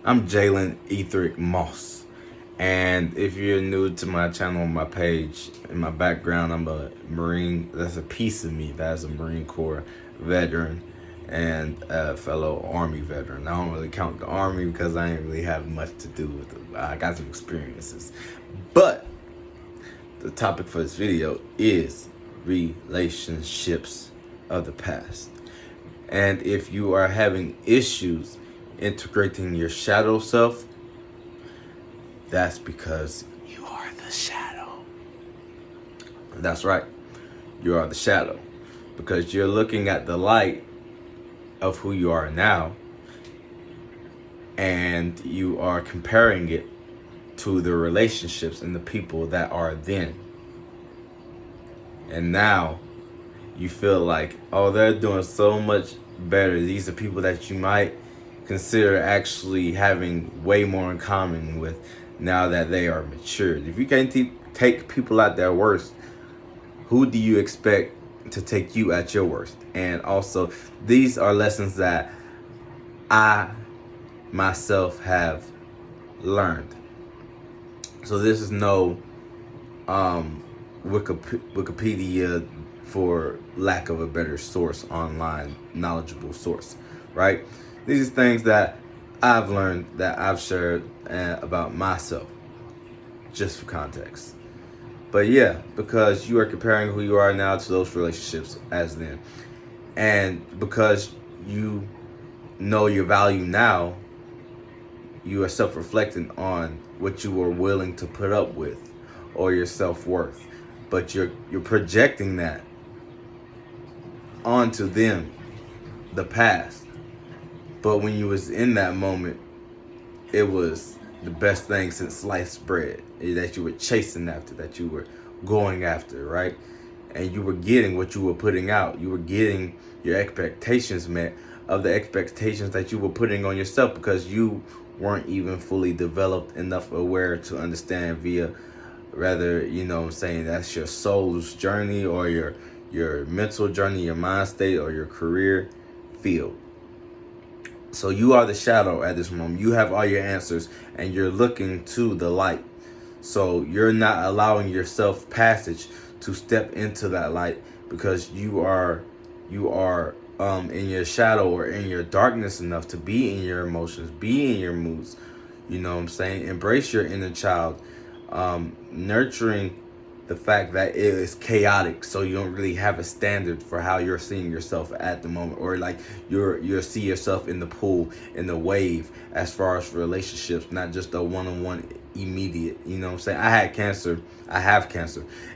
I'm Jalen Etheric Moss. And if you're new to my channel, my page, in my background, I'm a Marine. That's a piece of me. That's a Marine Corps veteran and a fellow Army veteran. I don't really count the Army because I ain't really have much to do with it. I got some experiences. But the topic for this video is relationships of the past. And if you are having issues integrating your shadow self, that's because you are the shadow. That's right. You are the shadow. Because you're looking at the light of who you are now, and you are comparing it to the relationships and the people that are then. And now you feel like, oh, they're doing so much better. These are people that you might consider actually having way more in common with now that they are matured. If you can't take people at their worst, who do you expect to take you at your worst? And also, these are lessons that I myself have learned. So this is no Wikipedia, for lack of a better source, online knowledgeable source, right? These are things that I've learned, that I've shared about myself, just for context. But yeah, because you are comparing who you are now to those relationships as then, and because you know your value now, you are self-reflecting on what you were willing to put up with, or your self-worth. But you're projecting that onto them, the past. But when you was in that moment, it was the best thing since sliced bread that you were chasing after, that you were going after, right? And you were getting what you were putting out. You were getting your expectations met of the expectations that you were putting on yourself, because you weren't even fully developed enough aware to understand via, rather, that's your soul's journey, or your mental journey, your mind state, or your career field. So you are the shadow at this moment. You have all your answers and you're looking to the light. So you're not allowing yourself passage to step into that light, because you are in your shadow or in your darkness enough to be in your emotions, be in your moods. Embrace your inner child, nurturing the fact that it is chaotic, so you don't really have a standard for how you're seeing yourself at the moment, or like you're see yourself in the pool, in the wave, as far as relationships, not just a one-on-one immediate. I have cancer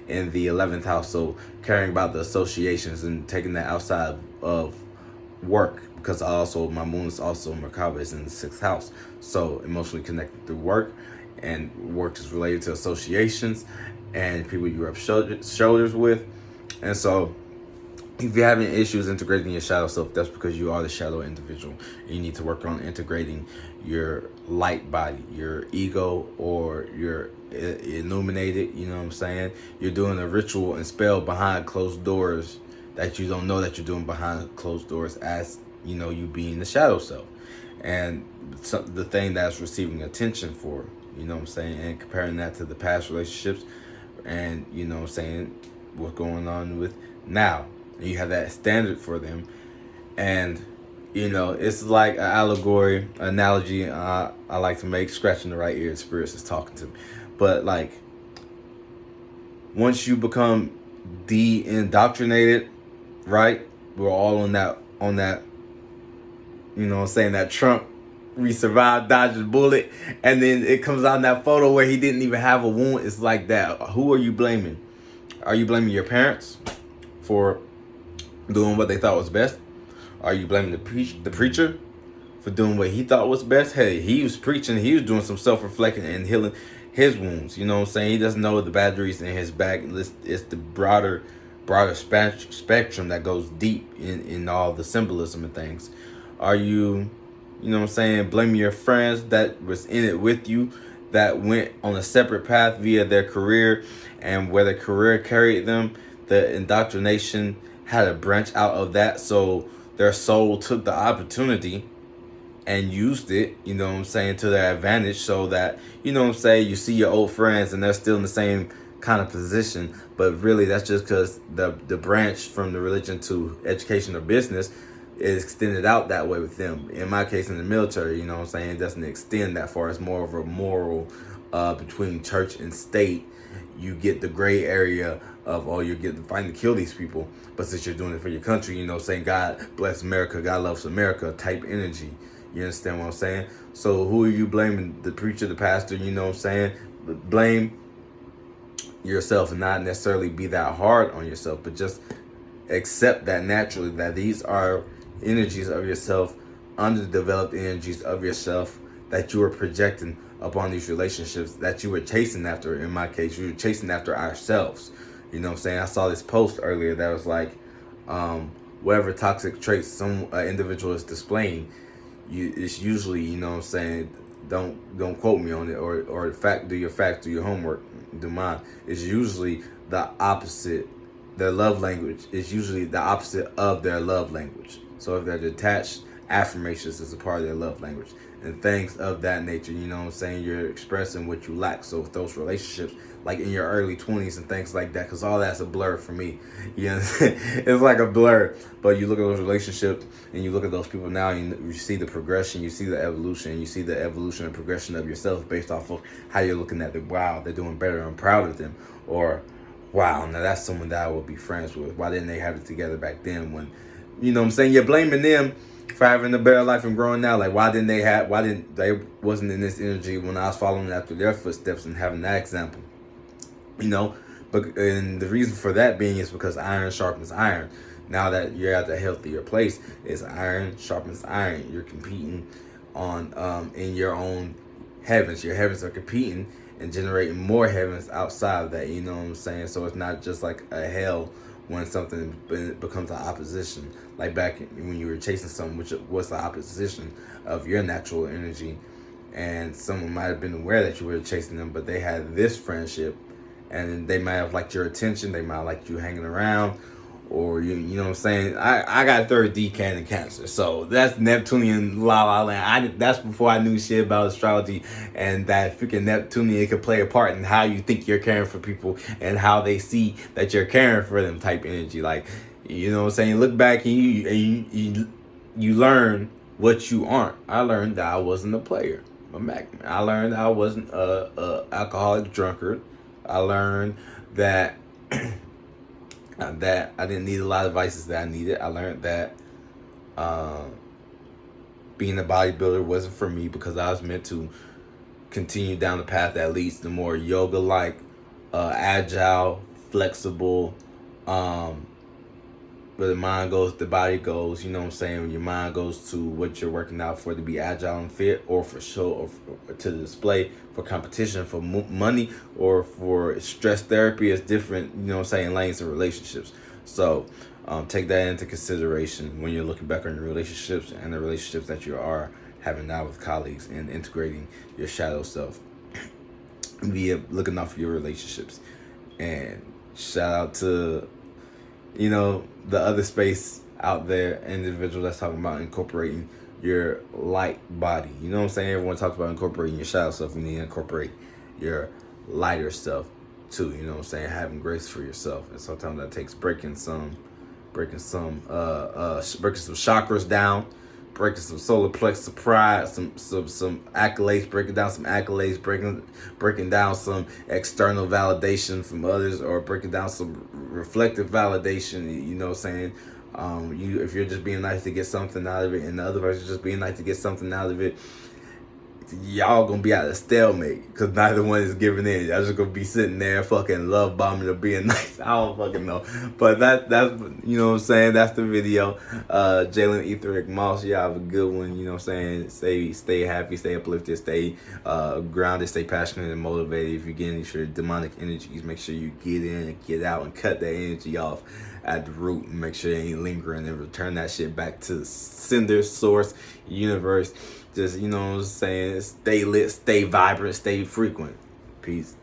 in the 11th house, so caring about the associations and taking that outside of work, because my moon is also Merkaba is in the 6th house, so emotionally connected through work, and work is related to associations and people you rub shoulders with. And so if you're having issues integrating your shadow self, that's because you are the shadow individual. You need to work on integrating your light body, your ego, or your illuminated, You're doing a ritual and spell behind closed doors that you don't know that you're doing behind closed doors, as, you being the shadow self. And the thing that's receiving attention for, and comparing that to the past relationships, and what's going on with now, and you have that standard for them. And it's like an allegory, analogy I like to make, scratching the right ear, spirits is talking to me. But like, once you become de-indoctrinated, right, we're all on that that Trump, we survived dodging a bullet, and then it comes out in that photo where he didn't even have a wound. It's like that. Who are you blaming? Are you blaming your parents for doing what they thought was best? Are you blaming the preacher for doing what he thought was best? Hey, he was preaching, he was doing some self-reflecting and healing his wounds. He doesn't know the boundaries in his back. It's the broader spectrum that goes deep in all the symbolism and things. Are you blaming your friends that was in it with you, that went on a separate path via their career, and where their career carried them, the indoctrination had a branch out of that, so their soul took the opportunity and used it, you know what I'm saying, to their advantage, so that, you know what I'm saying, you see your old friends and they're still in the same kind of position, but really that's just because the branch from the religion to education or business is extended out that way with them. In my case, in the military, you know what I'm saying, it doesn't extend that far. It's more of a moral between church and state. You get the gray area of, oh, you're getting fighting to kill these people, but since you're doing it for your country, you know, saying God bless America, God loves America type energy. You understand what I'm saying? So who are you blaming? The preacher, the pastor, you know what I'm saying? Blame yourself and not necessarily be that hard on yourself, but just accept that naturally, that these are energies of yourself, underdeveloped energies of yourself that you are projecting upon these relationships that you were chasing after. In my case, you were chasing after ourselves. You know what I'm saying? I saw this post earlier that was like, whatever toxic traits some individual is displaying, it's usually, you know what I'm saying, don't quote me on it, or do your homework, do mine. It's usually the opposite. Their love language is usually the opposite of their love language. So if they're detached, affirmations is a part of their love language, and things of that nature, you know what I'm saying, you're expressing what you lack. So with those relationships, like in your early 20s and things like that, because all that's a blur for me, you know, it's like a blur. But you look at those relationships and you look at those people now, and you see the progression, you see the evolution, you see the evolution and progression of yourself based off of how you're looking at them. Wow, they're doing better, I'm proud of them. Or wow, now that's someone that I would be friends with. Why didn't they have it together back then? When, you know what I'm saying, you're blaming them for having a better life and growing now. Like, why didn't they wasn't in this energy when I was following after their footsteps and having that example? You know, but and the reason for that being is because iron sharpens iron. Now that you're at a healthier place, is iron sharpens iron. You're competing on in your own heavens. Your heavens are competing and generating more heavens outside of that. You know what I'm saying? So it's not just like a hell when something becomes an opposition. Like back when you were chasing something, which was the opposition of your natural energy, and someone might have been aware that you were chasing them, but they had this friendship, and they might have liked your attention, they might have liked you hanging around, or you know what I'm saying. I got third decan in Cancer, so that's Neptunian la la land. That's before I knew shit about astrology, and that freaking Neptunian could play a part in how you think you're caring for people and how they see that you're caring for them type energy. Like, you know what I'm saying. Look back and you learn what you aren't. I learned that I wasn't a player. I learned that I wasn't a alcoholic drunkard. I learned that that I didn't need a lot of vices that I needed. I learned that being a bodybuilder wasn't for me, because I was meant to continue down the path that leads to more yoga-like, agile, flexible, where the mind goes, the body goes. You know what I'm saying? When your mind goes to what you're working out for, to be agile and fit, or for show, or to display, for competition, for money, or for stress therapy, is different, you know what I'm saying, lanes of relationships. So take that into consideration when you're looking back on your relationships and the relationships that you are having now with colleagues, and integrating your shadow self via looking out for your relationships. And shout out to, you know, the other space out there, individual that's talking about incorporating your light body. You know what I'm saying? Everyone talks about incorporating your shadow self. You need to incorporate your lighter self too. You know what I'm saying? Having grace for yourself. And sometimes that takes breaking some chakras down, breaking some solar plexus pride, some accolades, breaking down some accolades, breaking down some external validation from others, or breaking down some reflective validation. You know what I'm saying? If you're just being nice to get something out of it, and the other person just being nice to get something out of it, y'all gonna be at a stalemate, because neither one is giving in. Y'all just gonna be sitting there fucking love bombing or being nice. I don't fucking know. But that's you know what I'm saying, that's the video. Jalen Etheric Moss, y'all have a good one. You know what I'm saying? Stay happy, stay uplifted, stay grounded, stay passionate and motivated. If you're getting your demonic energies, make sure you get in and get out and cut that energy off at the root, and make sure it ain't lingering, and return that shit back to the sender, source, universe. Just, you know what I'm saying, stay lit, stay vibrant, stay frequent. Peace.